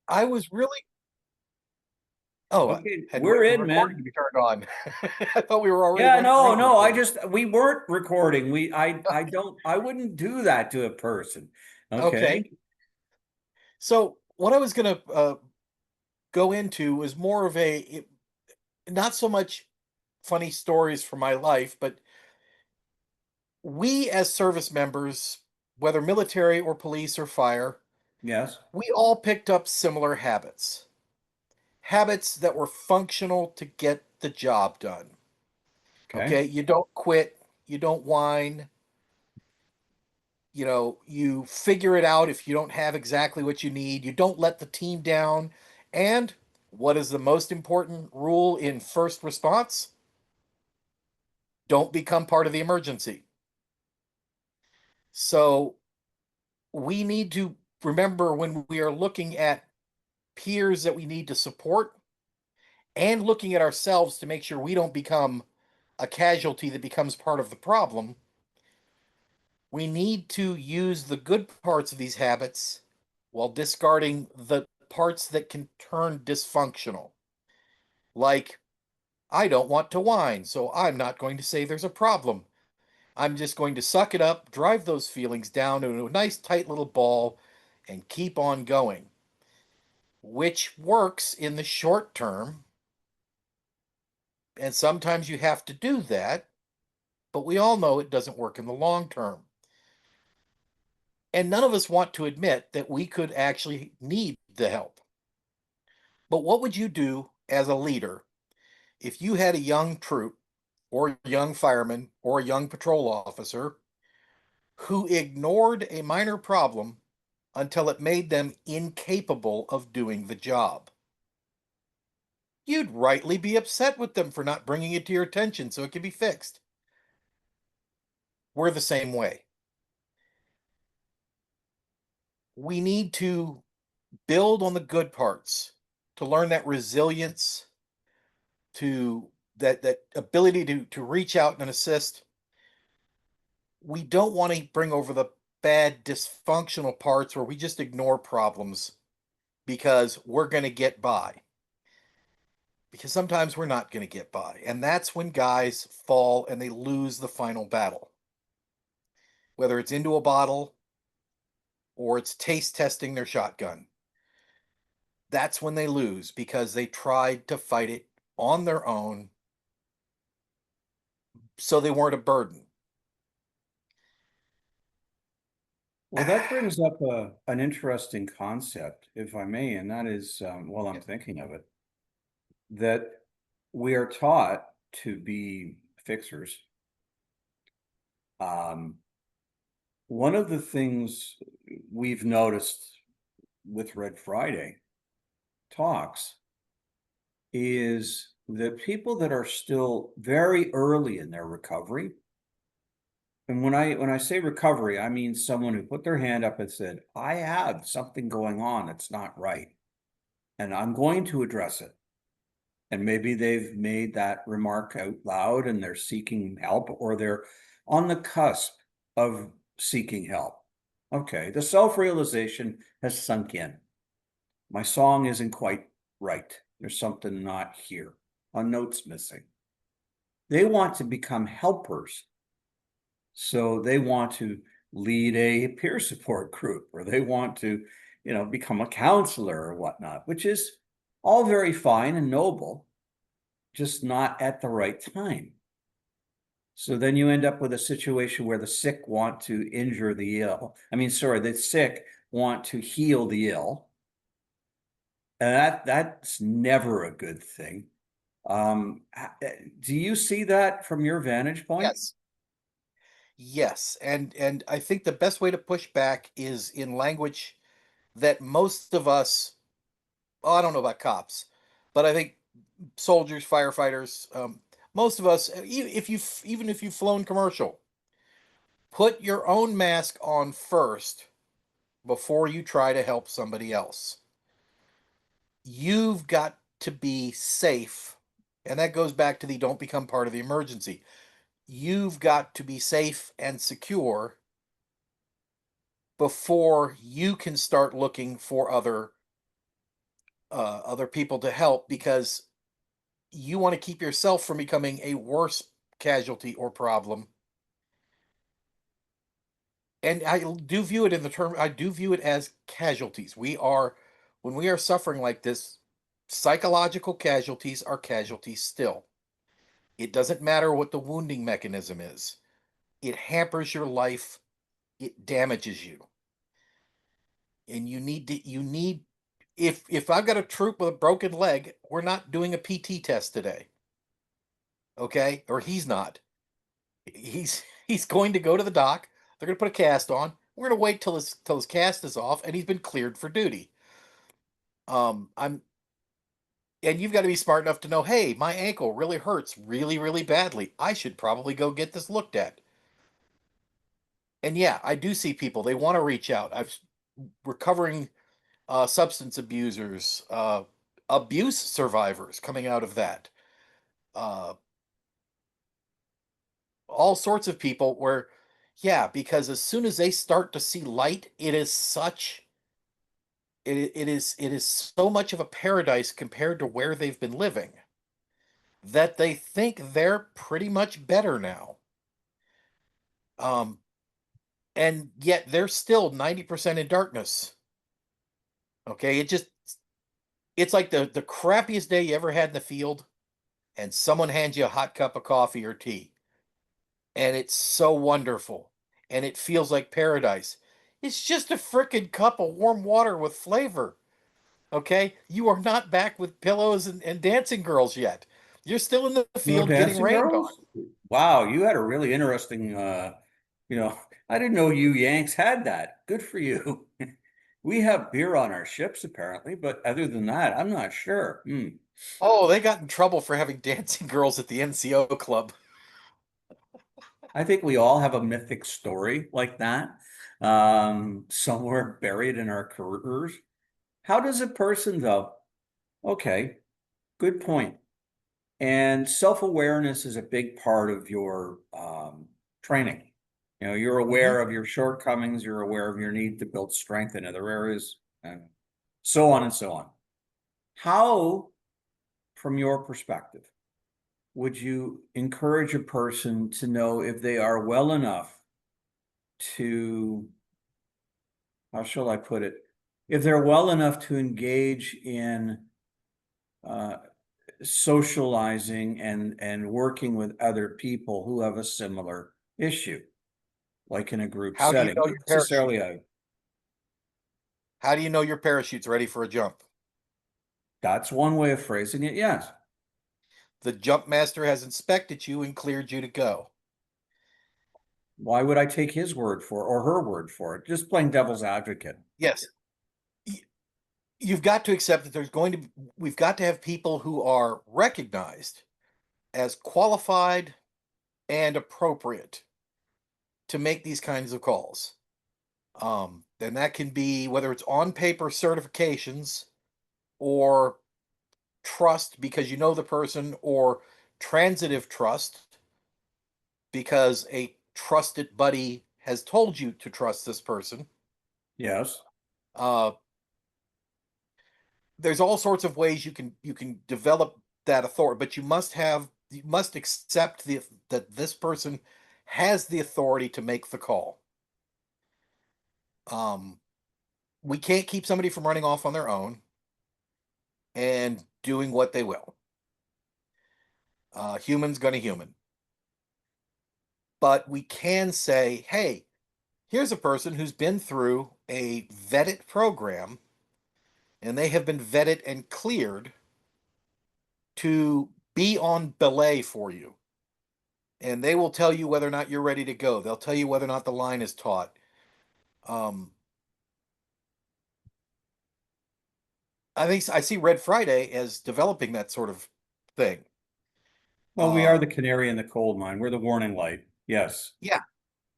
I was really, oh, I Okay, had to wait we're for the in, recording man. to be turned on. I thought we were already Yeah, no, running the no, recording. we weren't recording. I wouldn't do that to a person. Okay. Okay. So what I was going to go into was more of not so much funny stories from my life, but we as service members, whether military or police or fire, Yes. we all picked up similar habits. Habits that were functional to get the job done. Okay. Okay, you don't quit, you don't whine, you figure it out if you don't have exactly what you need, you don't let the team down. And what is the most important rule in first response? Don't become part of the emergency. So we need to remember when we are looking at peers that we need to support and looking at ourselves to make sure we don't become a casualty that becomes part of the problem. We need to use the good parts of these habits while discarding the parts that can turn dysfunctional. Like, I don't want to whine, so I'm not going to say there's a problem. I'm just going to suck it up, drive those feelings down into a nice tight little ball, and keep on going, which works in the short term. And sometimes you have to do that, but we all know it doesn't work in the long term. And none of us want to admit that we could actually need the help. But what would you do as a leader if you had a young troop or a young fireman or a young patrol officer who ignored a minor problem until it made them incapable of doing the job? You'd rightly be upset with them for not bringing it to your attention so it could be fixed. We're the same way. We need to build on the good parts to learn that resilience, to that ability to reach out and assist. We don't want to bring over the bad dysfunctional parts where we just ignore problems because we're going to get by. Because sometimes we're not going to get by. And that's when guys fall and they lose the final battle. Whether it's into a bottle or it's taste testing their shotgun. That's when they lose because they tried to fight it on their own so they weren't a burden. Well, that brings up an interesting concept, if I may, and that is, while I'm Yeah. thinking of it, that we are taught to be fixers. Um, One of the things we've noticed with Red Friday talks is that people that are still very early in their recovery, and when I say recovery, I mean someone who put their hand up and said, I have something going on that's not right, and I'm going to address it. And maybe they've made that remark out loud and they're seeking help, or they're on the cusp of seeking help. Okay, the self-realization has sunk in. My song isn't quite right. There's something not here. A note's missing. They want to become helpers. So they want to lead a peer support group, or they want to, become a counselor or whatnot, which is all very fine and noble, just not at the right time. So then you end up with a situation where the sick want to injure the ill. I mean, sorry, the sick want to heal the ill. And that's never a good thing. Do you see that from your vantage point? Yes. Yes. And I think the best way to push back is in language that most of us, well, I don't know about cops, but I think soldiers, firefighters, most of us, if you even if you've flown commercial, put your own mask on first before you try to help somebody else. You've got to be safe. And that goes back to the don't become part of the emergency. You've got to be safe and secure before you can start looking for other other people to help because you want to keep yourself from becoming a worse casualty or problem. And I do view it as casualties. When we are suffering like this, psychological casualties are casualties still. It doesn't matter what the wounding mechanism is. It hampers your life, it damages you. And you need if I've got a troop with a broken leg, we're not doing a PT test today. Okay? Or he's not. He's going to go to the doc. They're going to put a cast on. We're going to wait till his cast is off and he's been cleared for duty. I'm and you've got to be smart enough to know, hey, my ankle really hurts really, really badly. I should probably go get this looked at. And yeah, I do see people, they want to reach out. I've recovering substance abusers, abuse survivors coming out of that. Uh, all sorts of people where, yeah, because as soon as they start to see light, it is so much of a paradise compared to where they've been living that they think they're pretty much better now. Um, and yet they're still 90% in darkness. Okay, it's like the crappiest day you ever had in the field, and someone hands you a hot cup of coffee or tea, and it's so wonderful, and it feels like paradise. It's just a frickin' cup of warm water with flavor. Okay, you are not back with pillows and dancing girls yet. You're still in the No field getting dancing rained on. girls? Wow, you had a really interesting you know, I didn't know you Yanks had that. Good for you. We have beer on our ships apparently, but other than that, I'm not sure. Hmm. Oh, they got in trouble for having dancing girls at the NCO club. I think we all have a mythic story like that, somewhere buried in our careers. How does a person though? Okay, good point. And self-awareness is a big part of your training. You know, you're Hmm. aware of your shortcomings, you're aware of your need to build strength in other areas, and so on and so on. How, from your perspective, would you encourage a person to know if they are well enough to, how shall I put it, if they're well enough to engage in uh, socializing and working with other people who have a similar issue, like in a group How do you setting, know not your parachute? necessarily a, How do you know your parachute's ready for a jump? that's one way of phrasing it, yes. The jump master has inspected you and cleared you to go. Why would I take his word for it or her word for it? Just playing devil's advocate. Yes, you've got to accept that we've got to have people who are recognized as qualified and appropriate to make these kinds of calls. And that can be whether it's on paper certifications or trust because you know the person, or transitive trust because a trusted buddy has told you to trust this person. Yes. Uh, there's all sorts of ways you can develop that authority, but you must accept that this person has the authority to make the call. Um, we can't keep somebody from running off on their own and doing what they will. Human's gonna human. But we can say, hey, here's a person who's been through a vetted program and they have been vetted and cleared to be on belay for you. And they will tell you whether or not you're ready to go. They'll tell you whether or not the line is taut. Um, I think I see Red Friday as developing that sort of thing. Well, we are Uh, the canary in the coal mine. We're the warning light. Yes. yeah,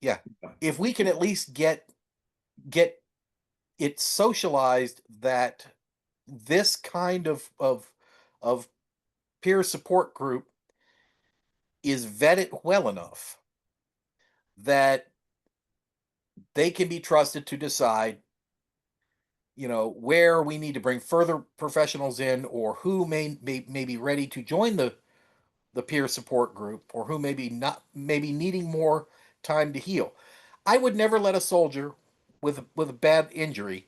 yeah. If we can at least get it socialized that this kind of peer support group is vetted well enough that they can be trusted to decide, where we need to bring further professionals in, or who may be ready to join the peer support group, or who maybe needing more time to heal. I would never let a soldier with a bad injury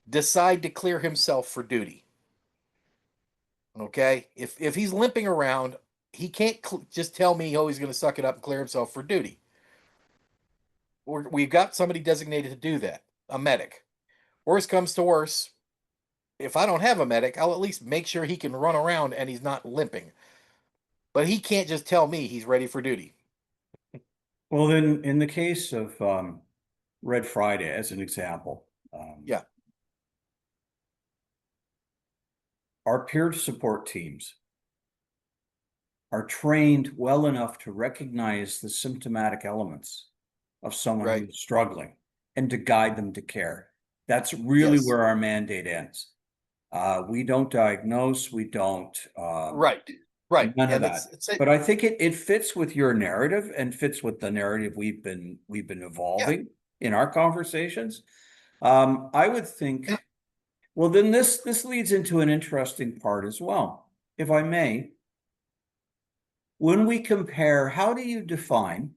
decide to clear himself for duty. Okay, if he's limping around, he can't just tell me, oh, he's going to suck it up and clear himself for duty. We've got somebody designated to do that, a medic. Worst comes to worst, if I don't have a medic, I'll at least make sure he can run around and he's not limping. But he can't just tell me he's ready for duty. Well, then, in the case of Red Friday, as an example, Yeah, our peer support teams are trained well enough to recognize the symptomatic elements of someone right. who's struggling and to guide them to care. That's really Yes. where our mandate ends. We don't diagnose, we don't, Right. Right. none of And that. it's But I think it fits with your narrative and fits with the narrative we've been yeah. evolving in our conversations. I would think, well, then this leads into an interesting part as well, if I may. When we compare, how do you define,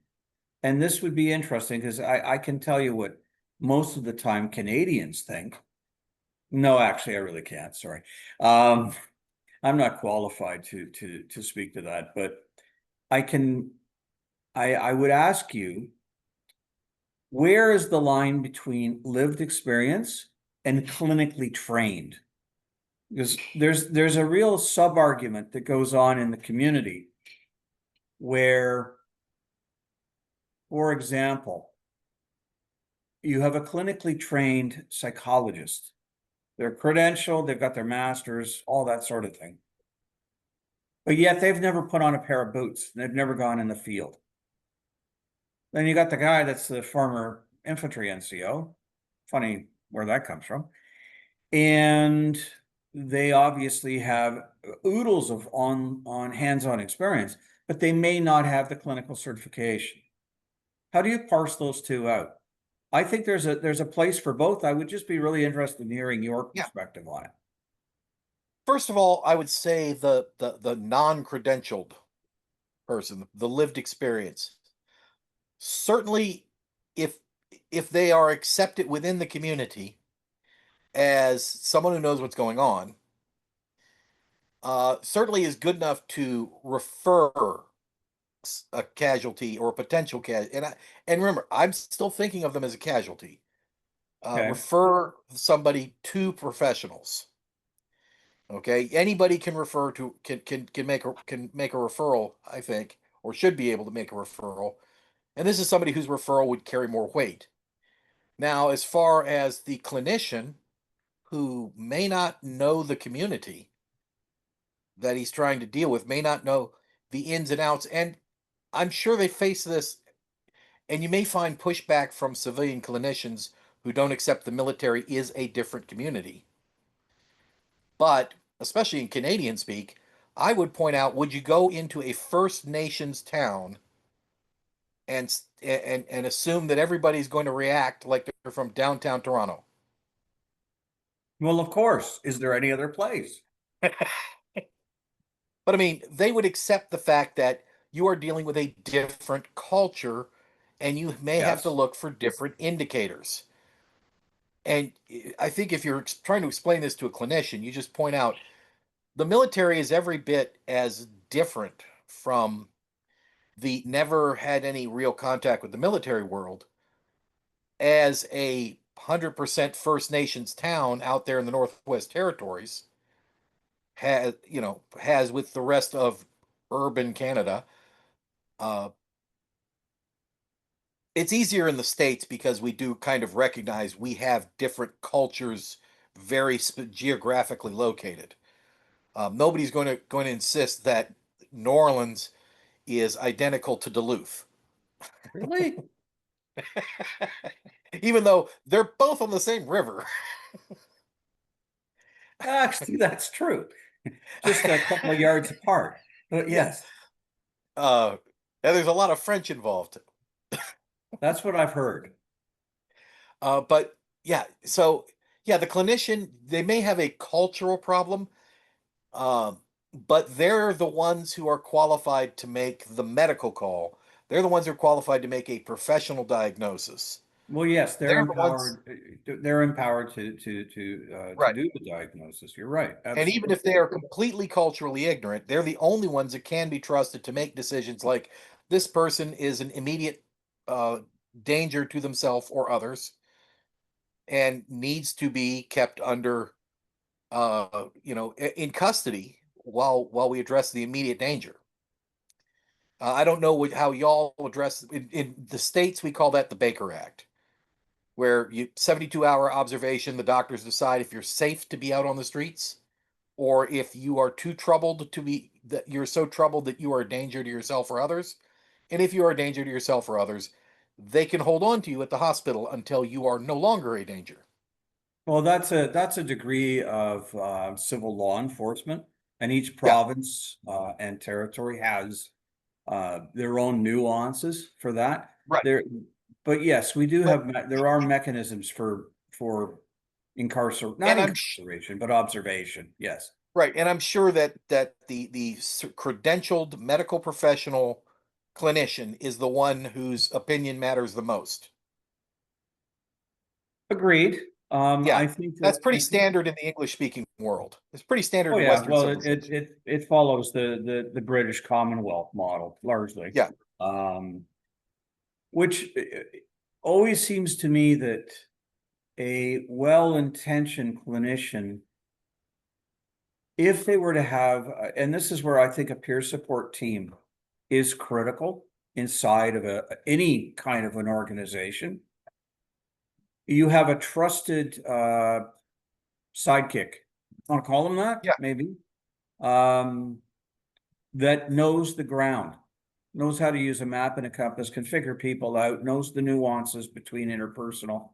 and this would be interesting because I can tell you what most of the time Canadians think. No, actually, I really can't. Sorry. I'm not qualified to speak to that, but I can. I would ask you, where is the line between lived experience and clinically trained? Because there's a real sub-argument that goes on in the community where, for example, you have a clinically trained psychologist. They're credentialed, they've got their masters, all that sort of thing. But yet they've never put on a pair of boots. They've never gone in the field. Then you got the guy that's the former infantry NCO. Funny where that comes from. And they obviously have oodles of on hands-on experience, but they may not have the clinical certification. How do you parse those two out? I think there's a place for both. I would just be really interested in hearing your Yeah. perspective on it. First of all, I would say the non-credentialed person, the lived experience. Certainly, if if they are accepted within the community as someone who knows what's going on, certainly is good enough to refer a casualty or a potential casualty. And remember, I'm still thinking of them as a casualty. Okay. Refer somebody to professionals. Okay, anybody can refer to can make a referral, I think, or should be able to make a referral. And this is somebody whose referral would carry more weight. Now, as far as the clinician who may not know the community that he's trying to deal with, may not know the ins and outs, and I'm sure they face this, and you may find pushback from civilian clinicians who don't accept the military is a different community. But especially in Canadian speak, I would point out, would you go into a First Nations town and assume that everybody's going to react like they're from downtown Toronto? Well, of course. Is there any other place? But I mean, they would accept the fact that you are dealing with a different culture and you may have to Yes. look for different indicators. And I think if you're trying to explain this to a clinician, you just point out the military is every bit as different from the never had any real contact with the military world as a 100% First Nations town out there in the Northwest Territories has with the rest of urban Canada. Uh, it's easier in the States because we do kind of recognize we have different cultures very geographically located. Nobody's going to insist that New Orleans is identical to Duluth, Really? even though they're both on the same river. Actually, that's true. Just a couple of yards apart. But Yeah, yes, uh, and there's a lot of French involved. that's what I've heard. But yeah, so Yeah, the clinician, they may have a cultural problem, um, but they're the ones who are qualified to make the medical call. They're the ones who are qualified to make a professional diagnosis. Well, yes, they're They're the ones, empowered. They're empowered to right. do the diagnosis. You're right, And even absolutely. if they are completely culturally ignorant, they're the only ones that can be trusted to make decisions like this person is an immediate uh, danger to themselves or others and needs to be kept under, in custody while we address the immediate danger. I don't know how y'all address in the states. We call that the Baker Act, where you 72-hour observation. The doctors decide if you're safe to be out on the streets, or if you are too troubled to be that you're so troubled that you are a danger to yourself or others. And if you are a danger to yourself or others, they can hold on to you at the hospital until you are no longer a danger. Well, that's a degree of civil law enforcement, and each Yeah, province and territory has their own nuances for that. right. There, but yes, we do But have there are mechanisms for not and incarceration, but observation. Yes, right, and I'm sure that the credentialed medical professional clinician is the one whose opinion matters the most. agreed. Yeah, I think that's that pretty I think. standard in the English speaking world. It's pretty standard Oh in yeah, Western well, civilization. it follows the British Commonwealth model largely, Yeah, um, which always seems to me that a well-intentioned clinician, if they were to have, and this is where I think a peer support team is critical inside of any kind of an organization. You have a trusted sidekick. Want to call them that? yeah, Maybe. Um, that knows the ground, knows how to use a map and a compass, can figure people out, knows the nuances between interpersonal.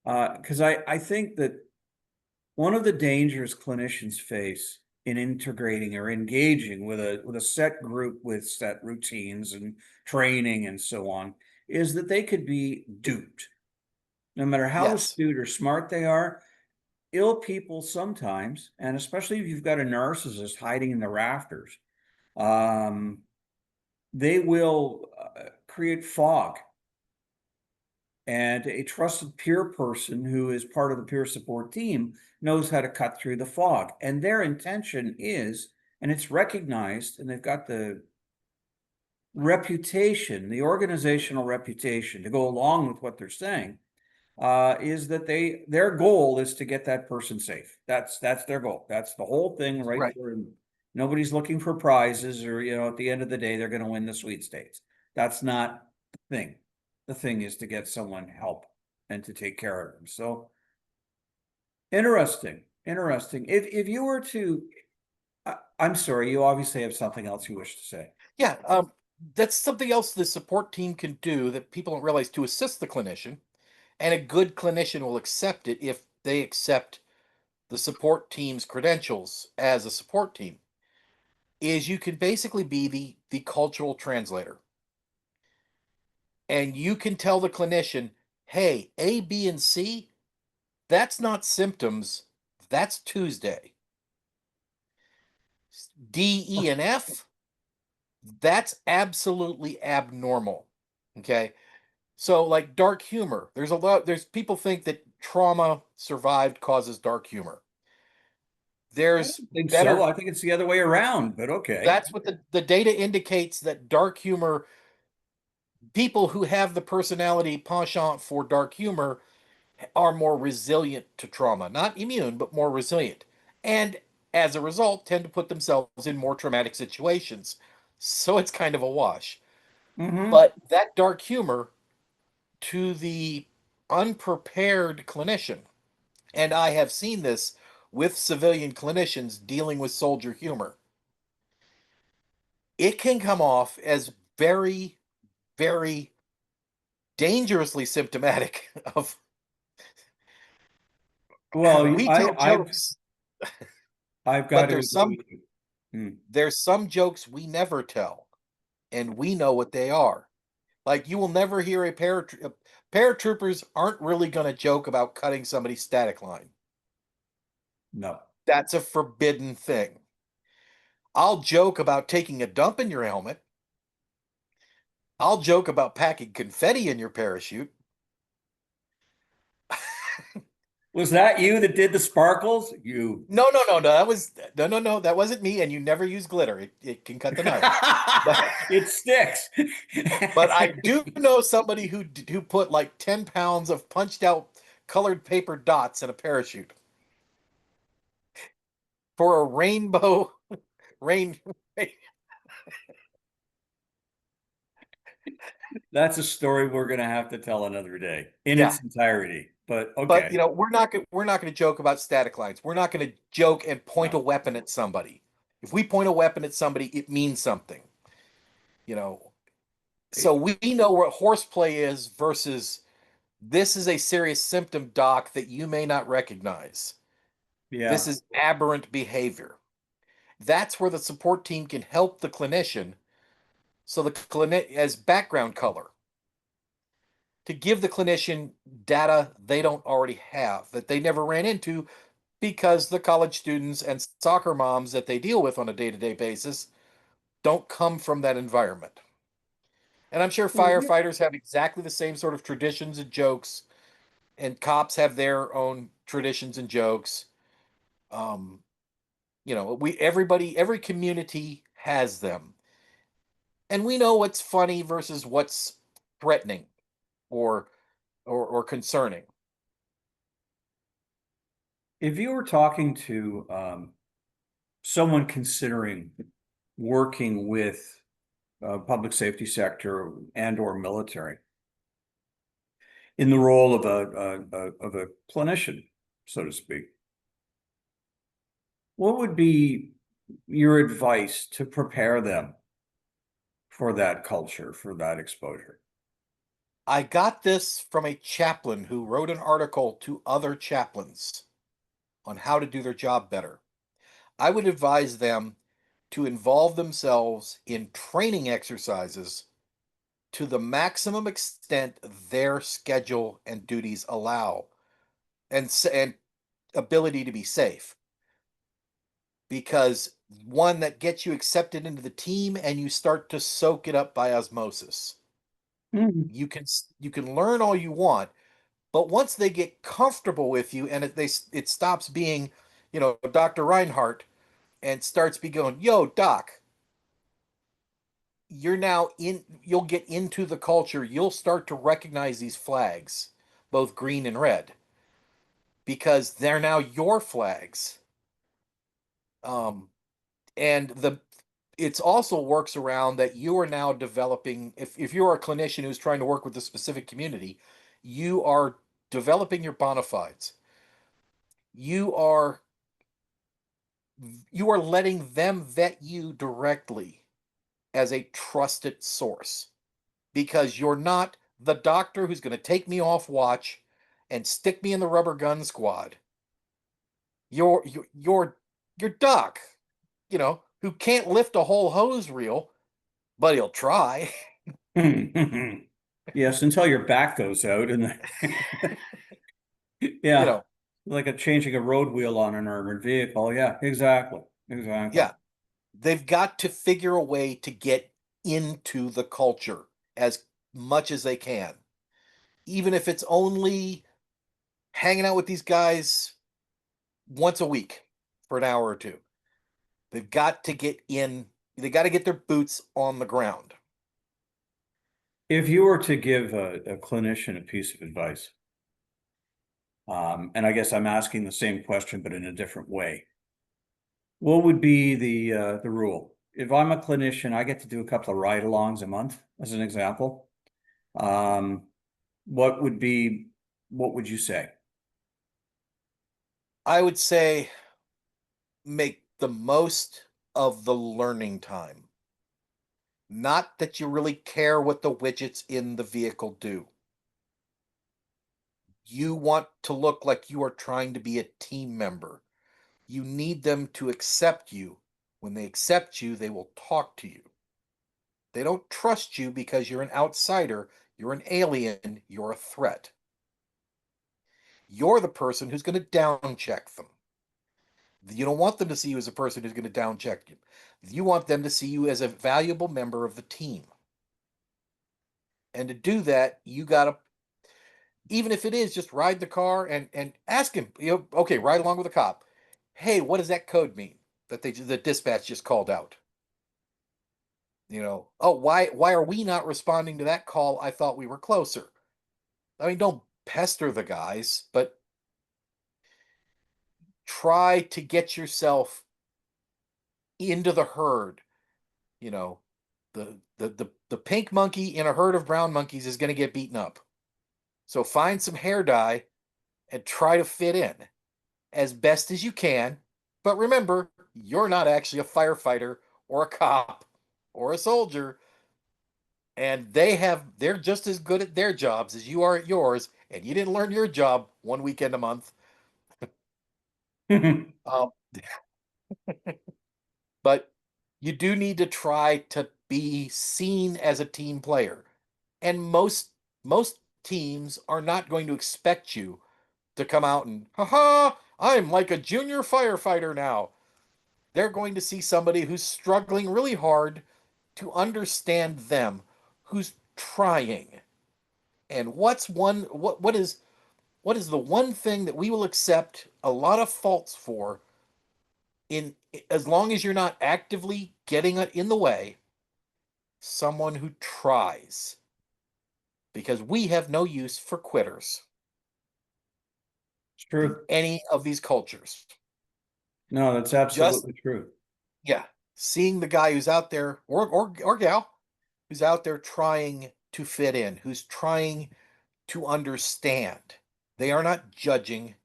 Because I think that one of the dangers clinicians face in integrating or engaging with a set group with set routines and training and so on is that they could be duped. No matter how yes, astute or smart they are, ill people sometimes, and especially if you've got a narcissist hiding in the rafters, um, they will create fog. And a trusted peer person who is part of the peer support team knows how to cut through the fog. And their intention is, and it's recognized, and they've got the reputation, the organizational reputation to go along with what they're saying, is that their goal is to get that person safe. That's their goal. That's the whole thing right right. there. Nobody's looking for prizes or, at the end of the day, they're going to win the sweepstakes. That's not the thing. The thing is to get someone help and to take care of them. So interesting, interesting. If you were to, I'm sorry, you obviously have something else you wish to say. Yeah, that's something else the support team can do that people don't realize to assist the clinician, and a good clinician will accept it if they accept the support team's credentials as a support team. Is you can basically be the cultural translator, and you can tell the clinician, "Hey, A, B, and C, that's not symptoms. That's Tuesday. D, E, and F, that's absolutely abnormal." Okay. So, like dark humor, there's people think that trauma survived causes dark humor. I There's don't think so. better, I think it's the other way around, but okay. that's what the data indicates that dark humor, people who have the personality penchant for dark humor are more resilient to trauma, not immune, but more resilient. And as a result, tend to put themselves in more traumatic situations. So it's kind of a wash. Mm-hmm. But that dark humor to the unprepared clinician, and I have seen this with civilian clinicians dealing with soldier humor, it can come off as very, very dangerously symptomatic of Well, we tell jokes, I've got but to agree with you. Hmm. there's some jokes we never tell, and we know what they are. Like you will never hear a Paratroopers aren't really going to joke about cutting somebody's static line. No. That's a forbidden thing. I'll joke about taking a dump in your helmet. I'll joke about packing confetti in your parachute. Was that you that did the sparkles? You. No. That was no. That wasn't me. And you never use glitter. It can cut the knife. But It sticks. but I do know somebody who put like 10 pounds of punched out colored paper dots in a parachute for a rainbow rain. That's a story we're going to have to tell another day in Yeah. its entirety. But But okay. we're not going to joke about static lines. We're not going to joke and point No. a weapon at somebody. If we point a weapon at somebody, it means something. You know. So we know what horseplay is versus this is a serious symptom, doc, that you may not recognize. This Yeah. is aberrant behavior. That's where the support team can help the clinician. So the clinic as background color to give the clinician data they don't already have that they never ran into because the college students and soccer moms that they deal with on a day-to-day basis don't come from that environment. And I'm sure Mhm. firefighters have exactly the same sort of traditions and jokes, and cops have their own traditions and jokes. Um, every community has them. And we know what's funny versus what's threatening or or concerning. If you were talking to someone considering working with public safety sector and or military in the role of a clinician, so to speak, what would be your advice to prepare them for that culture, for that exposure? I got this from a chaplain who wrote an article to other chaplains on how to do their job better. I would advise them to involve themselves in training exercises to the maximum extent their schedule and duties allow and ability to be safe. Because one that gets you accepted into the team and you start to soak it up by osmosis. Mhm. You can learn all you want, but once they get comfortable with you and it stops being, Dr. Reinhardt and starts be going, "Yo, doc, you'll get into the culture. You'll start to recognize these flags, both green and red, because they're now your flags." Um, and it's also works around that you are now developing if you're a clinician who's trying to work with a specific community, you are developing your bona fides. You are you are letting them vet you directly as a trusted source because you're not the doctor who's going to take me off watch and stick me in the rubber gun squad. You're doc, who can't lift a whole hose reel, but he'll try. Yes, until your back goes out and you yeah, know, like a changing a road wheel on an armored vehicle. Yeah, exactly. Exactly. yeah, they've got to figure a way to get into the culture as much as they can, even if it's only hanging out with these guys once a week for an hour or two. They've got to get in, they got to get their boots on the ground. If you were to give a clinician a piece of advice, and I guess I'm asking the same question, but in a different way, what would be the rule? If I'm a clinician, I get to do a couple of ride-alongs a month, as an example. Um, what would be, what would you say? I would say make the most of the learning time. Not that you really care what the widgets in the vehicle do. You want to look like you are trying to be a team member. You need them to accept you. When they accept you, they will talk to you. They don't trust you because you're an outsider. You're an alien. You're a threat. You're the person who's going to down check them. You don't want them to see you as a person who's going to down check you. You want them to see you as a valuable member of the team. And to do that, you got to, even if it is just ride the car and ask him, okay, ride along with a cop. Hey, what does that code mean that the dispatch just called out? Oh, why are we not responding to that call? I thought we were closer. I mean, don't pester the guys, but try to get yourself into the herd. You know, the pink monkey in a herd of brown monkeys is going to get beaten up. So find some hair dye and try to fit in as best as you can. But remember, you're not actually a firefighter or a cop or a soldier. And they're just as good at their jobs as you are at yours. And you didn't learn your job one weekend a month. Um, but you do need to try to be seen as a team player. And most teams are not going to expect you to come out and, haha, I'm like a junior firefighter now. They're going to see somebody who's struggling really hard to understand them, who's trying. And what is the one thing that we will accept a lot of faults for, in as long as you're not actively getting it in the way? Someone who tries. Because we have no use for quitters It's in true. any of these cultures. No, that's Just, absolutely true. yeah, seeing the guy who's out there, or gal who's out there trying to fit in, who's trying to understand. They are not judging,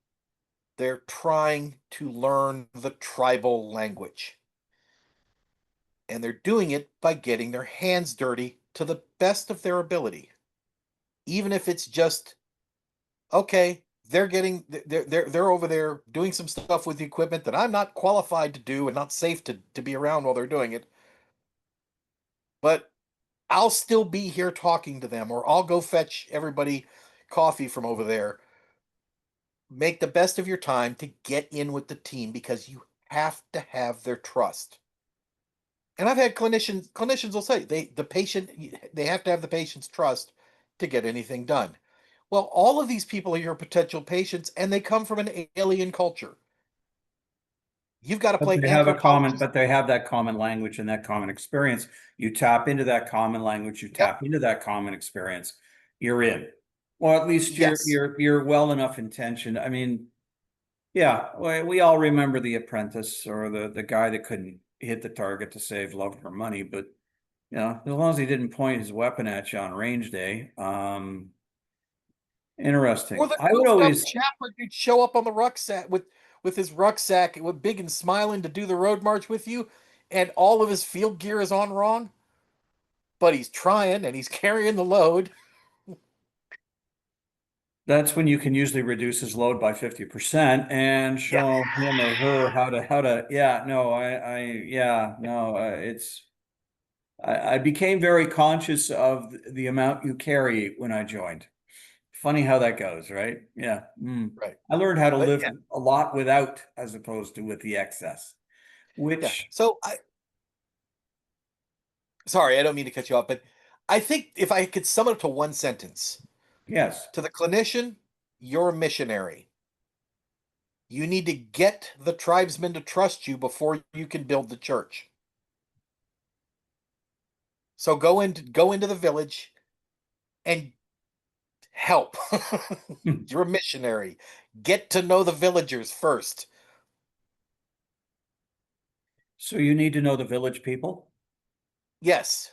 they're trying to learn the tribal language. And they're doing it by getting their hands dirty to the best of their ability. Even if it's just, okay, they're over there doing some stuff with the equipment that I'm not qualified to do and not safe to be around while they're doing it. But I'll still be here talking to them, or I'll go fetch everybody coffee from over there. Make the best of your time to get in with the team, because you have to have their trust. And I've had clinicians will say they have to have the patient's trust to get anything done. Well, all of these people are your potential patients, and they come from an alien culture. You've got to But play they have anthropologist. but they have that common language and that common experience. You tap into that common language, you Yep. tap into that common experience, you're in. Well, at least Yes. you're well enough intentioned. I mean, yeah, we all remember The Apprentice, or the guy that couldn't hit the target to save love or money, but as long as he didn't point his weapon at you on range day. Or Interesting. the I would goofed up always chapper who'd show up on the rucksack with his rucksack with big and smiling to do the road march with you, and all of his field gear is on wrong, but he's trying and he's carrying the load. That's when you can usually reduce his load by 50% and Yeah. show him or her how to, yeah, no, yeah, no, I became very conscious of the amount you carry when I joined. Funny how that goes, right? Yeah. Right. I learned how to But live yeah, a lot without as opposed to with the excess, yeah. which, So sorry, I don't mean to cut you off, but I think if I could sum it up to one sentence, yes, to the clinician, you're a missionary. You need to get the tribesmen to trust you before you can build the church. So go into the village and help. You're a missionary. Get to know the villagers first. so you need to know the village people. Yes.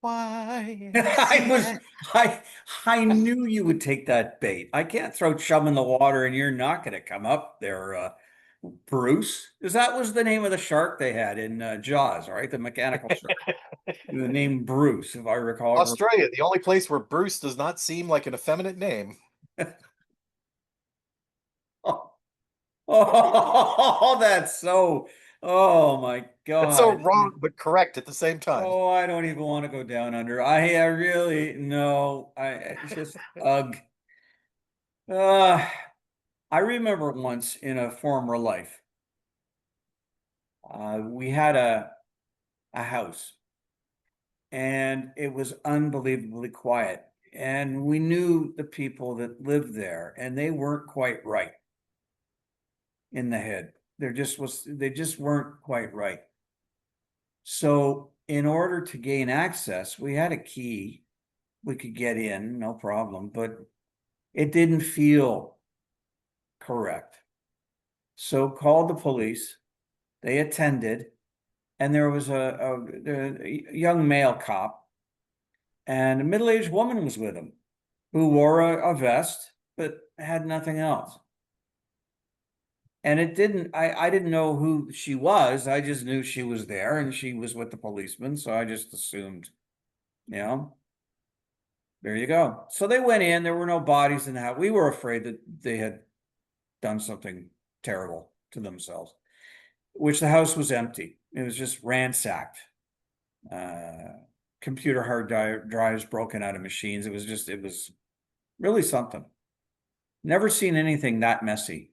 Why? I was I I knew you would take that bait. I can't throw chum in the water and you're not going to come up there, Bruce. Because that was the name of the shark they had in Jaws, right? The mechanical shark. The name Bruce, if I recall. Australia, the only place where Bruce does not seem like an effeminate name. Oh, oh, that's so Oh my That's so God. wrong, but correct at the same time. Oh, I don't even want to go down under. I really, no, it's just, ugh. Uh, I remember once in a former life, we had a house and it was unbelievably quiet. And we knew the people that lived there and they weren't quite right in the head. They just weren't quite right. So in order to gain access, we had a key. We could get in, no problem, but it didn't feel correct. So called the police, they attended, and there was a young male cop, and a middle-aged woman was with him who wore a vest but had nothing else. And I didn't know who she was. I just knew she was there and she was with the policeman. So I just assumed, you know, there you go. So they went in, there were no bodies in the house. We were afraid that they had done something terrible to themselves, which the house was empty. It was just ransacked. Uh, Computer drives broken out of machines. It was really something. Never seen anything that messy.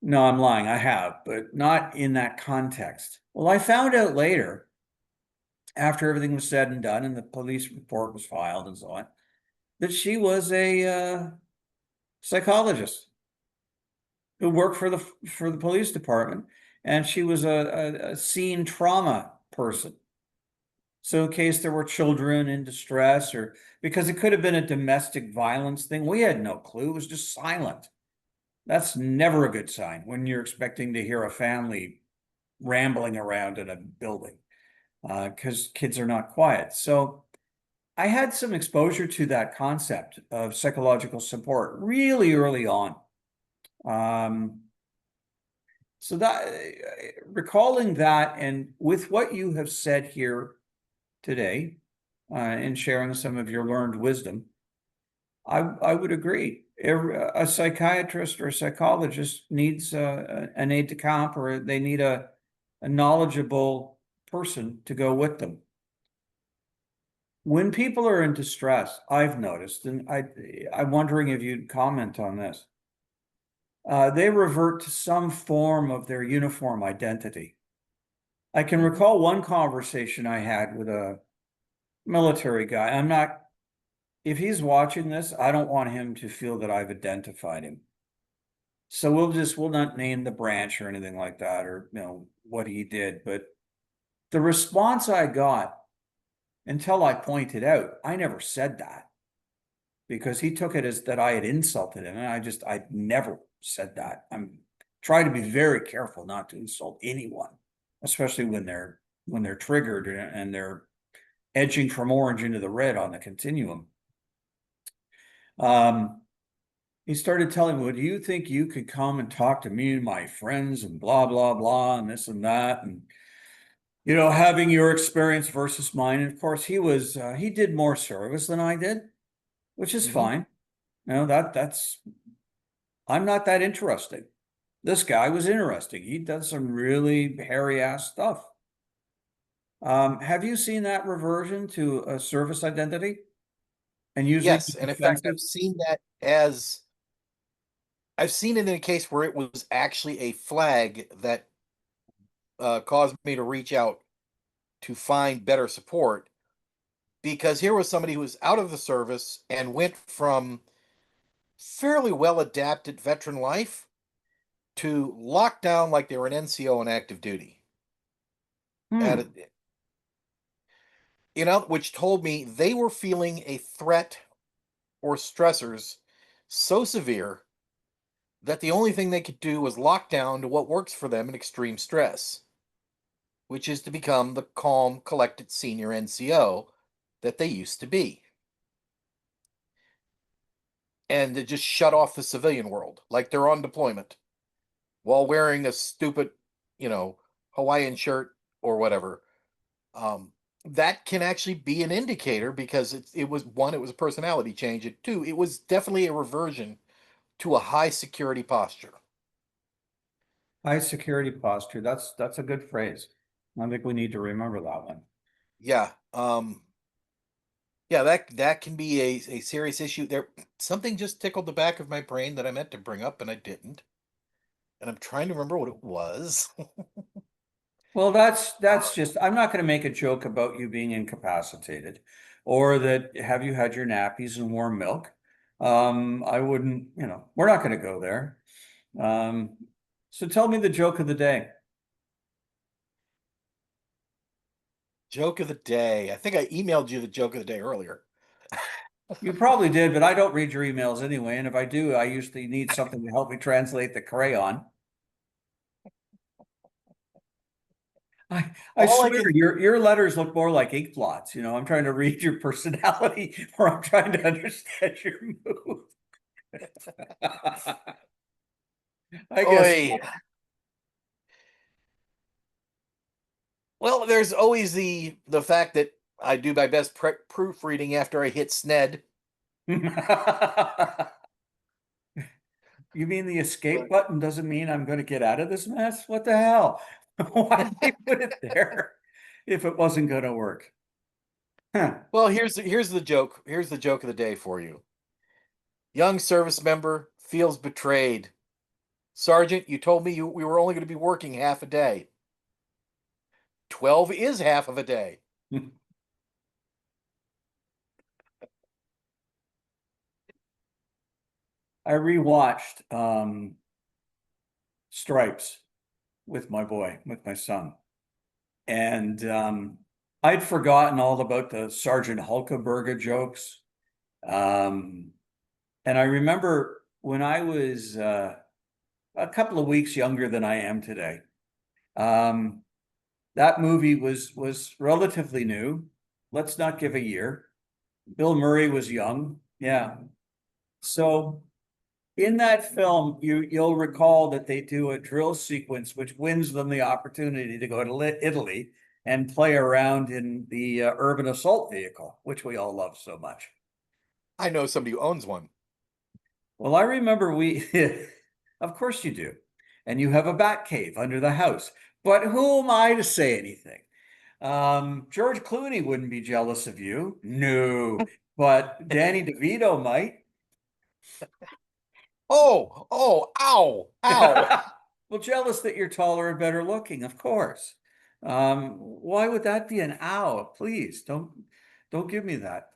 No, I'm lying. I have, but not in that context. Well, I found out later, after everything was said and done and the police report was filed and so on, that she was a psychologist who worked for the police department, and she was a scene trauma person. So in case there were children in distress, or because it could have been a domestic violence thing, we had no clue. It was just silent. That's never a good sign when you're expecting to hear a family rambling around in a building, because kids are not quiet. So I had some exposure to that concept of psychological support really early on. Um, so that recalling that, and with what you have said here today, and sharing some of your learned wisdom, I would agree. A psychiatrist or a psychologist needs an aide de camp, or they need a knowledgeable person to go with them. When people are in distress, I've noticed, and I'm wondering if you'd comment on this. They revert to some form of their uniform identity. I can recall one conversation I had with a military guy. I'm not, if he's watching this, I don't want him to feel that I've identified him. So we'll not name the branch or anything like that, or, what he did. But the response I got, until I pointed out, I never said that because he took it as that I had insulted him. And I never said that. I'm trying to be very careful not to insult anyone, especially when they're triggered and they're edging from orange into the red on the continuum. He started telling me, well, do you think you could come and talk to me and my friends and blah, blah, blah, and this and that? And, having your experience versus mine. And of course, he did more service than I did, which is fine. I'm not that interesting. This guy was interesting. He does some really hairy ass stuff. Have you seen that reversion to a service identity and using Yes, it and in fact, defensive? I've seen it in a case where it was actually a flag that caused me to reach out to find better support, because here was somebody who was out of the service and went from fairly well adapted veteran life to lockdown like they were an NCO on active duty. Hmm. And which told me they were feeling a threat or stressors so severe that the only thing they could do was lock down to what works for them in extreme stress, which is to become the calm, collected senior NCO that they used to be, and to just shut off the civilian world like they're on deployment while wearing a stupid, Hawaiian shirt or whatever. Um, that can actually be an indicator, because it was one, it was a personality change. And two, it was definitely a reversion to a high security posture. High security posture. That's a good phrase. I think we need to remember that one. Yeah. Yeah, that can be a serious issue. There, something just tickled the back of my brain that I meant to bring up and I didn't. And I'm trying to remember what it was. Well, that's just, I'm not going to make a joke about you being incapacitated or that have you had your nappies and warm milk. I wouldn't, we're not going to go there. Um, so tell me the joke of the day. Joke of the day. I think I emailed you the joke of the day earlier. You probably did, but I don't read your emails anyway. And if I do, I usually need something to help me translate the crayon. I All I swear can your letters look more like ink blots. I'm trying to read your personality or I'm trying to understand your mood. I guess. Oi. Well, there's always the fact that I do my best proofreading after I hit SNED. You mean the escape button doesn't mean I'm going to get out of this mess? What the hell? Why did they put it there if it wasn't going to work? Huh. Well, here's the joke. Here's the joke of the day for you. Young service member feels betrayed. Sergeant, you told me we were only going to be working half a day. 12 is half of a day. I rewatched Stripes with my son. And I'd forgotten all about the Sergeant Hulkenberg jokes. And I remember when I was a couple of weeks younger than I am today. That movie was relatively new. Let's not give a year. Bill Murray was young. Yeah. So in that film, you'll recall that they do a drill sequence, which wins them the opportunity to go to Italy and play around in the urban assault vehicle, which we all love so much. I know somebody who owns one. Well, I remember of course you do, and you have a bat cave under the house. But who am I to say anything? George Clooney wouldn't be jealous of you. No, but Danny DeVito might. Ow. Well, jealous that you're taller and better looking, of course. Why would that be an ow? Please don't give me that.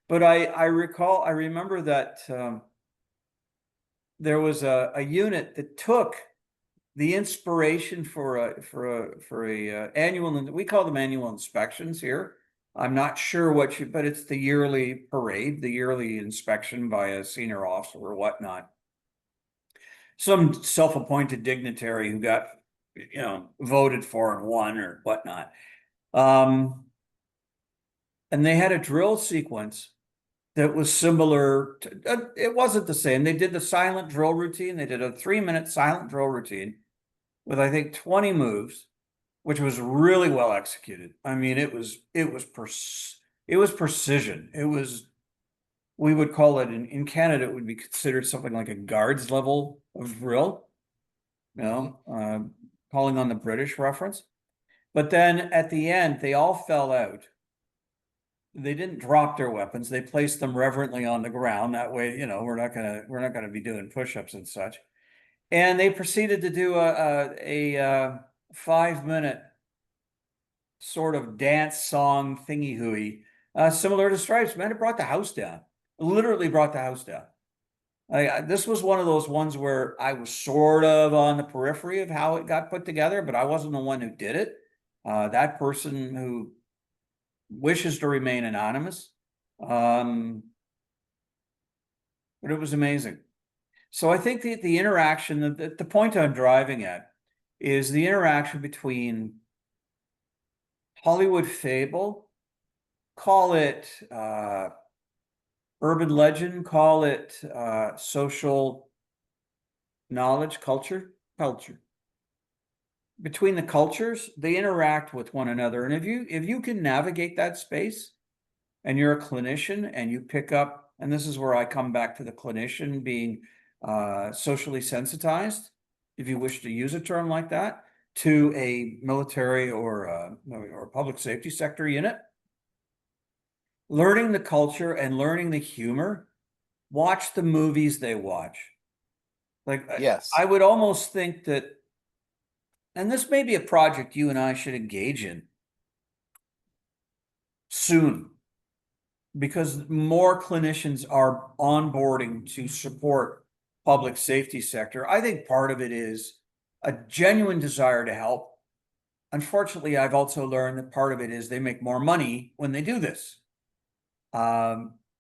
But I remember that there was a unit that took the inspiration for a annual, we call them annual inspections here. I'm not sure but it's the yearly parade, the yearly inspection by a senior officer or whatnot. Some self-appointed dignitary who got, voted for and won or whatnot. And they had a drill sequence that was similar to, it wasn't the same. They did the silent drill routine. They did a 3-minute silent drill routine with, I think, 20 moves, which was really well executed. I mean, it was precision. We would call it in Canada, it would be considered something like a guards level of drill, calling on the British reference. But then at the end, they all fell out. They didn't drop their weapons. They placed them reverently on the ground. That way, we're not gonna be doing push-ups and such. And they proceeded to do a 5-minute sort of dance song thingy hooey, similar to Stripes. Man, it brought the house down. Literally brought the house down. This was one of those ones where I was sort of on the periphery of how it got put together, but I wasn't the one who did it. That person who wishes to remain anonymous. But it was amazing. So I think the interaction, the point I'm driving at is the interaction between Hollywood fable, call it urban legend, call it social knowledge, culture. Between the cultures, they interact with one another. And if you can navigate that space and you're a clinician and you pick up, and this is where I come back to the clinician being socially sensitized, if you wish to use a term like that, to a military or public safety sector unit. Learning the culture and learning the humor, watch the movies they watch. Like, Yes. I would almost think that, and this may be a project you and I should engage in soon, because more clinicians are onboarding to support public safety sector. I think part of it is a genuine desire to help. Unfortunately, I've also learned that part of it is they make more money when they do this.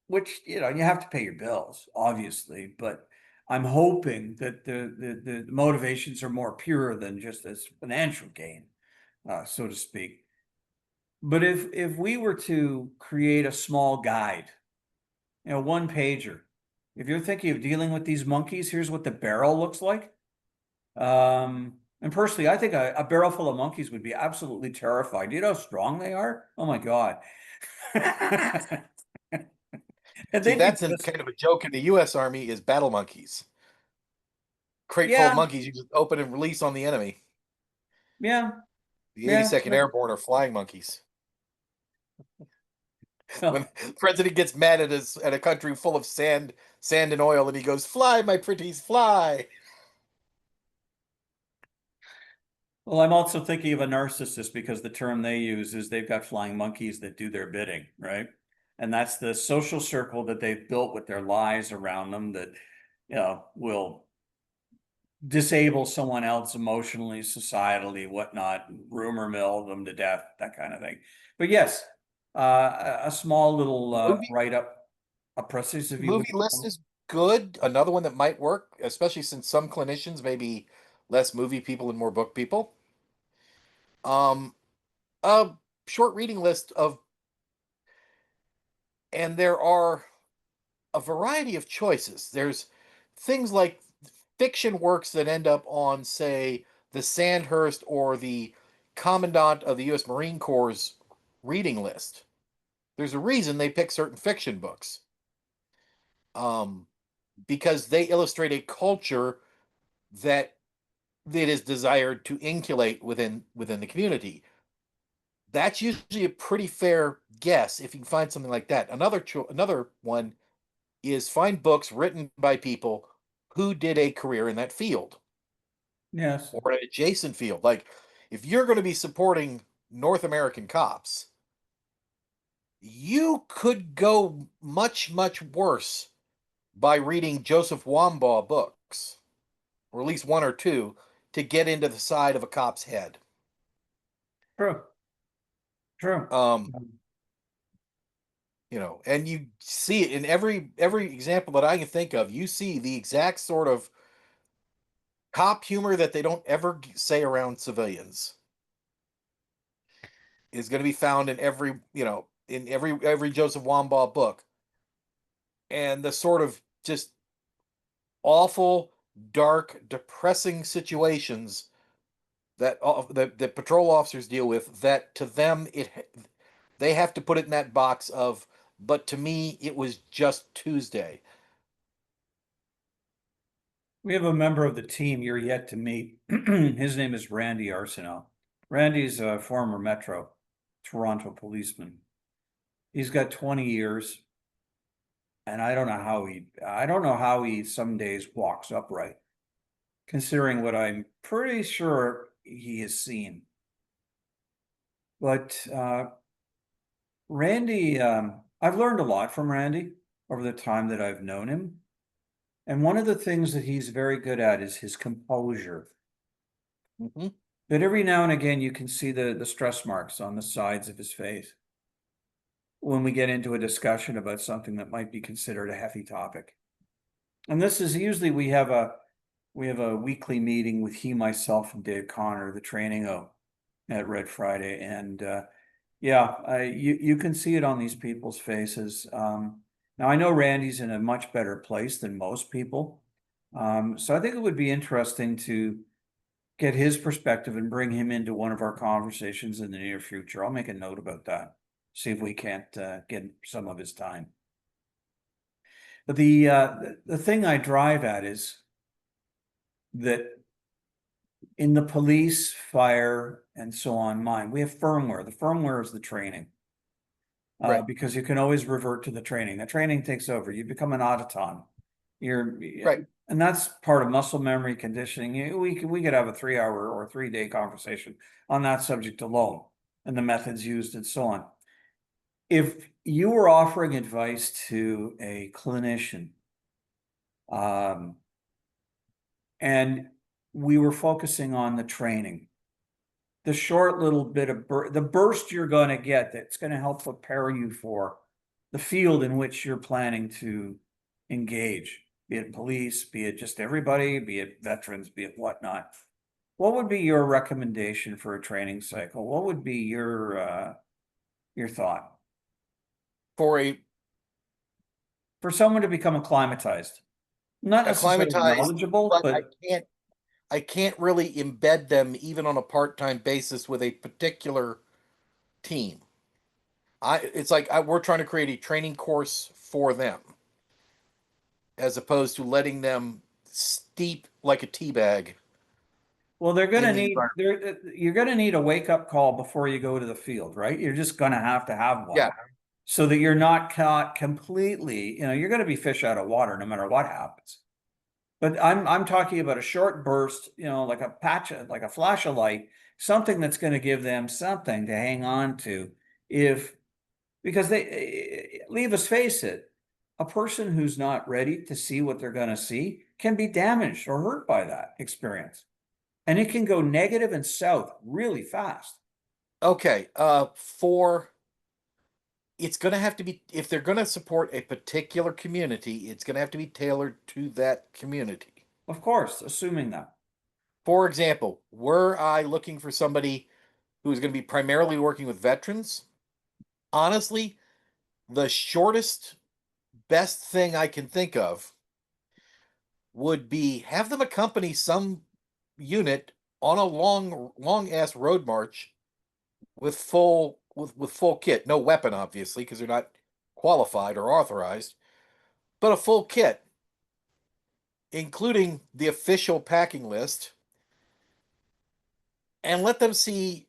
Which, you have to pay your bills, obviously, but I'm hoping that the motivations are more pure than just as financial gain, so to speak. But if we were to create a small guide, one pager, if you're thinking of dealing with these monkeys, here's what the barrel looks like. And personally, I think a barrel full of monkeys would be absolutely terrified. Do you know how strong they are? Oh my God. And See, they'd be that's in just, kind of a joke in the U.S. Army is battle monkeys. Crate full of yeah, monkeys you just open and release on the enemy. yeah, The yeah. 82nd Airborne are flying monkeys. When Well, the president gets mad at a country full of sand and oil, and he goes, "Fly, my pretties, fly." well, I'm also thinking of a narcissist because the term they use is they've got flying monkeys that do their bidding, right? And that's the social circle that they've built with their lies around them that, will disable someone else emotionally, societally, whatnot, rumor mill them to death, that kind of thing. But yes, a small little Movie write up, a process, if you movie list will. is good. Another one that might work, especially since some clinicians may be less movie people and more book people. Um, a short reading list of, and there are a variety of choices. There's things like fiction works that end up on, say, the Sandhurst or the Commandant of the U.S. Marine Corps' reading list. There's a reason they pick certain fiction books, um, because they illustrate a culture that is desired to inculate within the community. That's usually a pretty fair guess if you can find something like that. Another one is find books written by people who did a career in that field Yes. or an adjacent field. Like if you're going to be supporting North American cops, you could go much worse by reading Joseph Wambaugh books, or at least one or two, to get into the side of a cop's head. True. True. Um, and you see it in every example that I can think of. You see the exact sort of cop humor that they don't ever say around civilians is going to be found in every Joseph Wambaugh book, and the sort of just awful, dark, depressing situations that patrol officers deal with. That to them they have to put it in that box of. But to me, it was just Tuesday. We have a member of the team you're yet to meet. His name is Randy Arsenault. Randy's a former Metro Toronto policeman. He's got 20 years, and I don't know how he some days walks upright, considering what I'm pretty sure he has seen. But Randy, I've learned a lot from Randy over the time that I've known him. And one of the things that he's very good at is his composure. Mm-hmm. But every now and again, you can see the stress marks on the sides of his face when we get into a discussion about something that might be considered a heavy topic. And this is usually we have a weekly meeting with he, myself, and Dave Connor, the training at Red Friday, and you can see it on these people's faces. Now I know Randy's in a much better place than most people, so I think it would be interesting to get his perspective and bring him into one of our conversations in the near future. I'll make a note about that. See if we can't get some of his time. But the thing I drive at is that in the police, fire, and so on, mine, we have firmware. The firmware is the training. Right. Because you can always revert to the training. The training takes over. You become an autoton. You're, Right. and that's part of muscle memory conditioning. We could have a 3 hour or 3 day conversation on that subject alone and the methods used and so on. If you were offering advice to a clinician, um, and we were focusing on the training, the short little bit of the burst you're going to get that's going to help prepare you for the field in which you're planning to engage, be it police, be it just everybody, be it veterans, be it whatnot. What would be your recommendation for a training cycle? What would be your thought For a for someone to become acclimatized? Not necessarily acclimatized, knowledgeable, but but I can't really embed them even on a part-time basis with a particular team. It's like we're trying to create a training course for them, as opposed to letting them steep like a tea bag well, they're in gonna the need environment. you're gonna need a wake up call before you go to the field, right? You're just gonna have one. Yeah, So that you're not caught completely, you're gonna be fish out of water no matter what happens. But I'm talking about a short burst, like a patch, like a flash of light, something that's gonna give them something to hang on to. If because leave us face it, a person who's not ready to see what they're gonna see can be damaged or hurt by that experience. And it can go negative and south really fast. okay. For it's going to have to be, if they're going to support a particular community, it's going to have to be tailored to that community. Of course, assuming that. For example, were I looking for somebody who's going to be primarily working with veterans, honestly, the shortest, best thing I can think of would be have them accompany some unit on a long ass road march with full kit, no weapon obviously because they're not qualified or authorized, but a full kit including the official packing list, and let them see.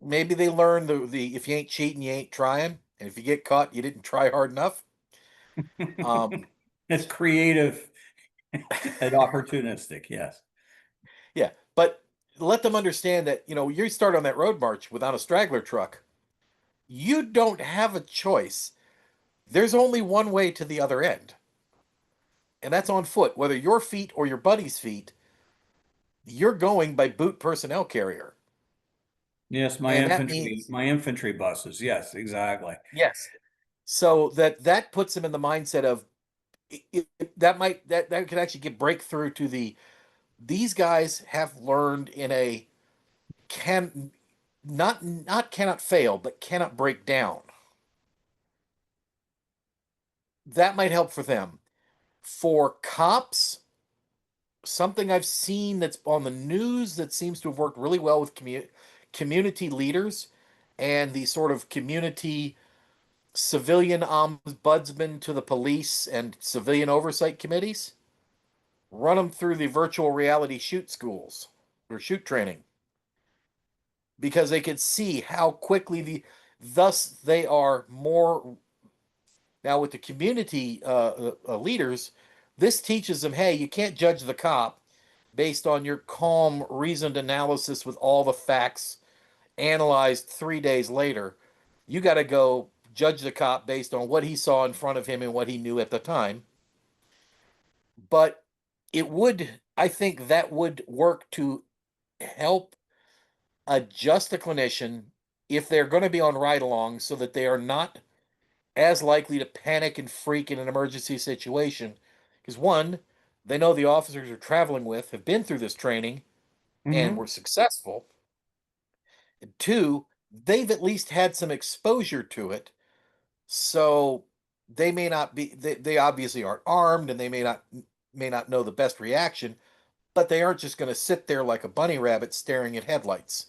Maybe they learn the if you ain't cheating you ain't trying, and if you get caught you didn't try hard enough. um It's creative and opportunistic, yes. yeah, but let them understand that you start on that road march without a straggler truck. You don't have a choice. There's only one way to the other end, and that's on foot, whether your feet or your buddy's feet. You're going by boot personnel carrier, Yes, and that means my infantry buses. Yes, exactly. yes. So that puts them in the mindset of that could actually get breakthrough to these guys have learned in a can not cannot fail but cannot break down. That might help for them. For cops, something I've seen that's on the news that seems to have worked really well with community leaders and the sort of community civilian ombudsman to the police and civilian oversight committees, run them through the virtual reality shoot schools or shoot training because they could see how quickly thus they are more now with the community leaders. This teaches them, hey, you can't judge the cop based on your calm reasoned analysis with all the facts analyzed 3 days later. You got to go judge the cop based on what he saw in front of him and what he knew at the time. But I think that would work to help adjust the clinician if they're going to be on ride along so that they are not as likely to panic and freak in an emergency situation. Because one, they know the officers they're traveling with have been through this training and Hmm. were successful. And two, they've at least had some exposure to it. So they may not be they obviously aren't armed and they may not know the best reaction, but they aren't just going to sit there like a bunny rabbit staring at headlights.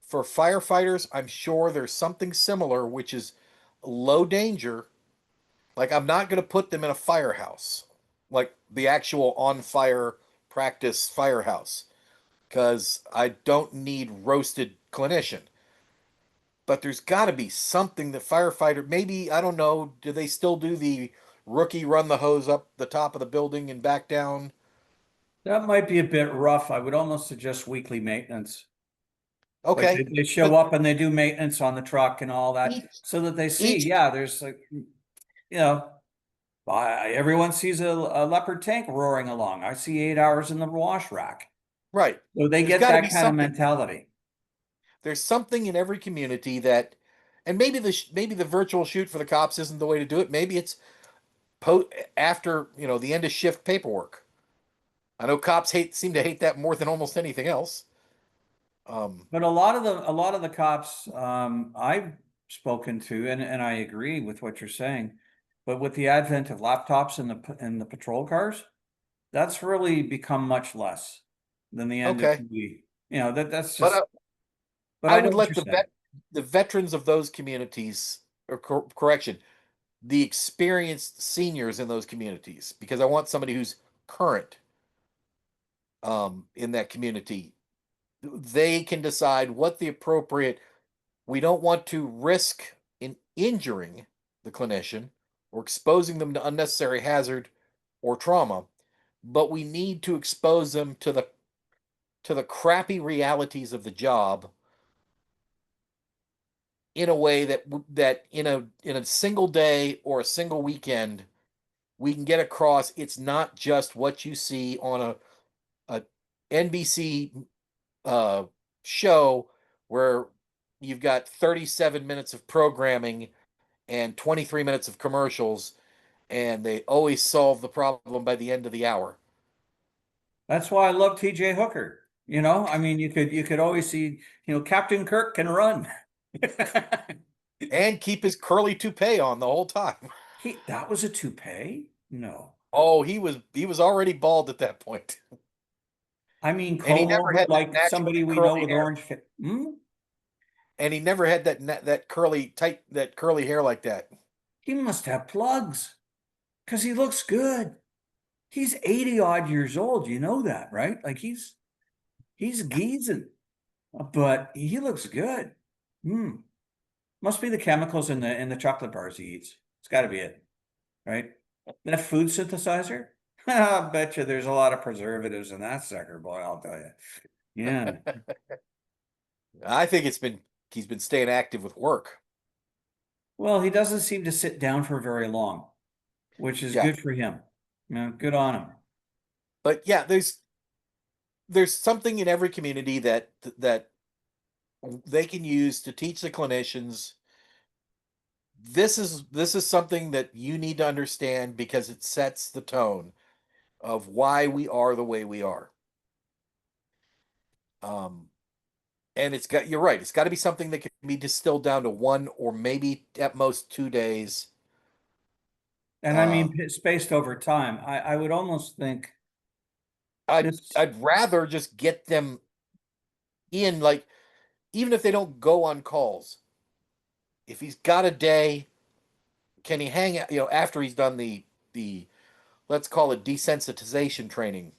For firefighters, I'm sure there's something similar, which is low danger. Like, I'm not going to put them in a firehouse, like the actual on fire practice firehouse because I don't need roasted clinician. But there's got to be something that firefighter, maybe, I don't know, do they still do the rookie run the hose up the top of the building and back down? That might be a bit rough. I would almost suggest weekly maintenance. Like Okay. they show But up and they do maintenance on the truck and all that each, so that they see, each, yeah, there's like, everyone sees a leopard tank roaring along. I see 8 hours in the wash rack. right. So they There's get got to be that kind of something. mentality. There's something in every community that, and maybe maybe the virtual shoot for the cops isn't the way to do it. Maybe it's after, the end of shift paperwork. I know cops seem to hate that more than almost anything else. But a lot of the cops I've spoken to, and I agree with what you're saying, but with the advent of laptops in the patrol cars, that's really become much less than the end it Okay, can be. That's but just. But I I know would what let you're saying. the veterans of those communities, or correction, the experienced seniors in those communities, because I want somebody who's current in that community. They can decide what the appropriate. We don't want to risk in injuring the clinician or exposing them to unnecessary hazard or trauma, but we need to expose them to the crappy realities of the job in a way that in a single day or a single weekend we can get across. It's not just what you see on a NBC uh, show where you've got 37 minutes of programming and 23 minutes of commercials, and they always solve the problem by the end of the hour. That's why I love TJ Hooker. I mean, you could always see, Captain Kirk can run. And keep his curly toupee on the whole time. That was a toupee? No. Oh, he was already bald at that point. I mean, And he comb never over had that like naturally somebody we know curly with hair. orange hair. Hmm? And he never had that curly hair like that. He must have plugs because he looks good. He's 80 odd years old. You know that, right? Like he's geezing, but he looks good. Hmm. Must be the chemicals in the chocolate bars he eats. It's got to be it, right? That food synthesizer. I bet you there's a lot of preservatives in that sucker, boy. I'll tell you. Yeah. I think he's been staying active with work. Well, he doesn't seem to sit down for very long, which is Yeah. good for him. Good on him. But yeah, there's something in every community that they can use to teach the clinicians. This is something that you need to understand because it sets the tone of why we are the way we are. Um, and you're right, it's got to be something that can be distilled down to one or maybe at most 2 days. And I Uh, mean, spaced over time. I would almost think I'd this. I'd rather just get them in, like, even if they don't go on calls. If he's got a day, can he hang out, after he's done the let's call it desensitization training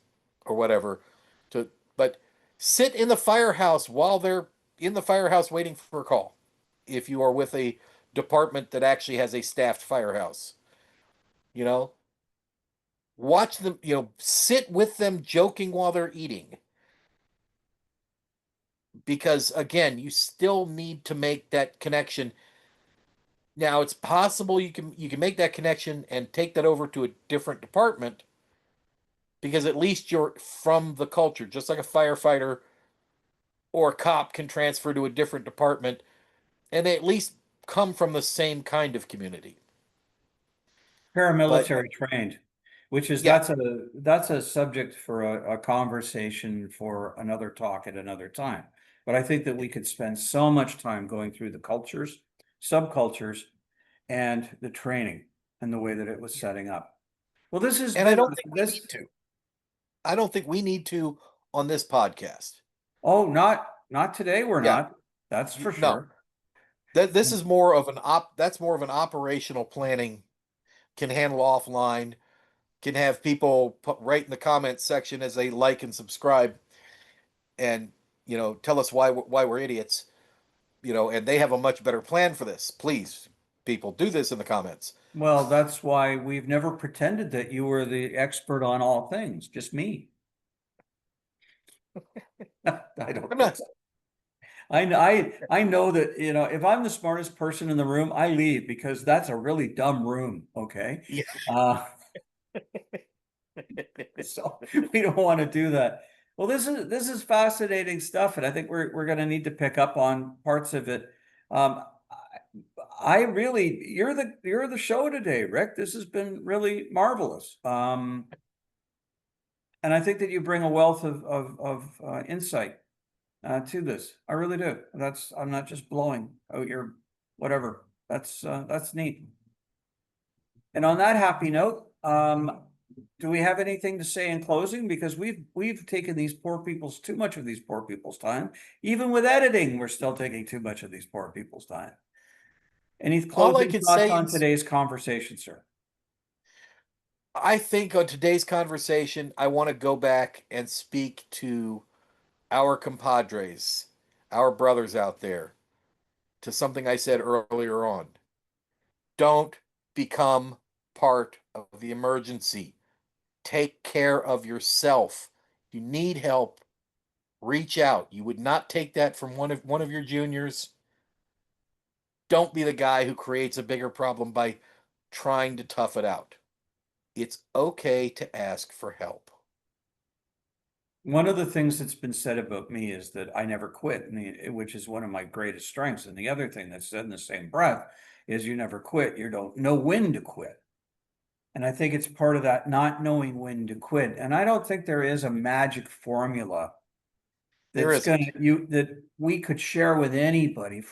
or whatever, to but sit in the firehouse while they're in the firehouse waiting for a call. If you are with a department that actually has a staffed firehouse, you know, watch them, sit with them joking while they're eating. Because again, you still need to make that connection. Now, it's possible you can make that connection and take that over to a different department because at least you're from the culture, just like a firefighter or a cop can transfer to a different department, and they at least come from the same kind of community. But Paramilitary trained, which is yeah, that's a subject for a conversation for another talk at another time. But I think that we could spend so much time going through the cultures, subcultures, and the training and the way that it was setting up. Well, this has and I been don't think we this. need to. I don't think we need to on this podcast. Oh, not today. We're Yeah, not. That's for no. sure. That this is more of an op. That's more of an operational planning, can handle offline. can have people put right in the comments section as they like and subscribe, and tell us why we're idiots. And they have a much better plan for this. Please, people, do this in the comments. Well, that's why we've never pretended that you were the expert on all things, just me. I don't I'm think not. so. I know that, if I'm the smartest person in the room, I leave because that's a really dumb room, okay? Yeah. Uh, so we don't want to do that. Well, this is fascinating stuff, and I think we're going to need to pick up on parts of it. Um, I really, you're the show today, Rick. This has been really marvelous. And I think that you bring a wealth of insight to this. I really do. I'm not just blowing out your whatever. That's neat. And on that happy note, do we have anything to say in closing? Because we've taken too much of these poor people's time. Even with editing, we're still taking too much of these poor people's time. Any All I closing could thoughts say on is, today's conversation, sir? I think on today's conversation, I want to go back and speak to our compadres, our brothers out there, to something I said earlier on. Don't become part of the emergency. Take care of yourself. You need help. Reach out. You would not take that from one of your juniors. Don't be the guy who creates a bigger problem by trying to tough it out. It's okay to ask for help. One of the things that's been said about me is that I never quit, which is one of my greatest strengths. And the other thing that's said in the same breath is you never quit. You don't know when to quit. And I think it's part of that not knowing when to quit. And I don't think there is a magic formula There isn't. that we could share with anybody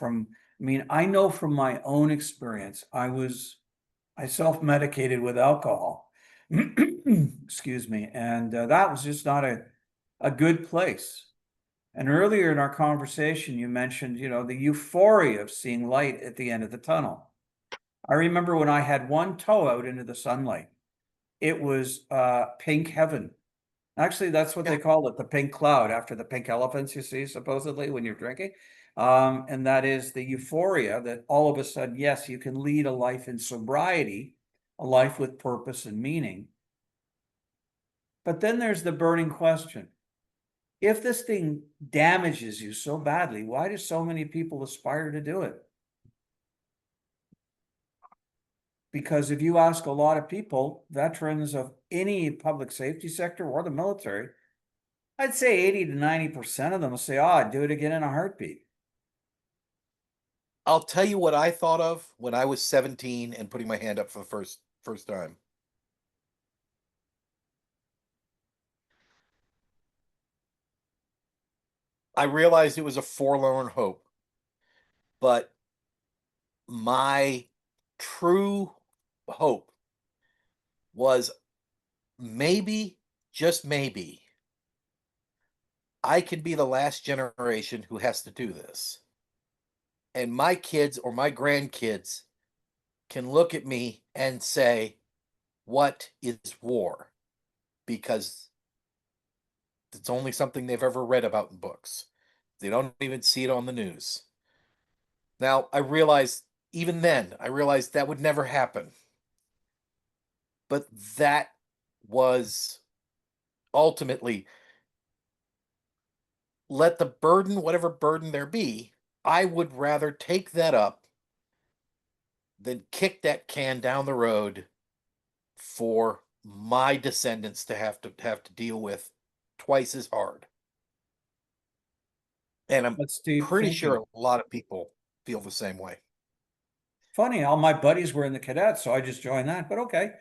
I know from my own experience, I self-medicated with alcohol. Excuse me. And that was just not a good place. And earlier in our conversation, you mentioned, the euphoria of seeing light at the end of the tunnel. I remember when I had one toe out into the sunlight, it was pink heaven. Actually, that's what they Yeah. call it, the pink cloud, after the pink elephants you see supposedly when you're drinking. And that is the euphoria that all of a sudden, yes, you can lead a life in sobriety, a life with purpose and meaning. But then there's the burning question. If this thing damages you so badly, why do so many people aspire to do it? Because if you ask a lot of people, veterans of any public safety sector or the military, I'd say 80 to 90% of them will say, "Oh, I'd do it again in a heartbeat." I'll tell you what I thought of when I was 17 and putting my hand up for the first time. I realized it was a forlorn hope, but my true hope was maybe, just maybe, I could be the last generation who has to do this. And my kids or my grandkids can look at me and say, "What is war?" Because it's only something they've ever read about in books. They don't even see it on the news. Now, even then, I realized that would never happen. But that was ultimately, let the burden, whatever burden there be, I would rather take that up than kick that can down the road for my descendants to have to deal with twice as hard. And I'm That's deep pretty thinking. sure a lot of people feel the same way. Funny, all my buddies were in the cadets, so I just joined that, but okay.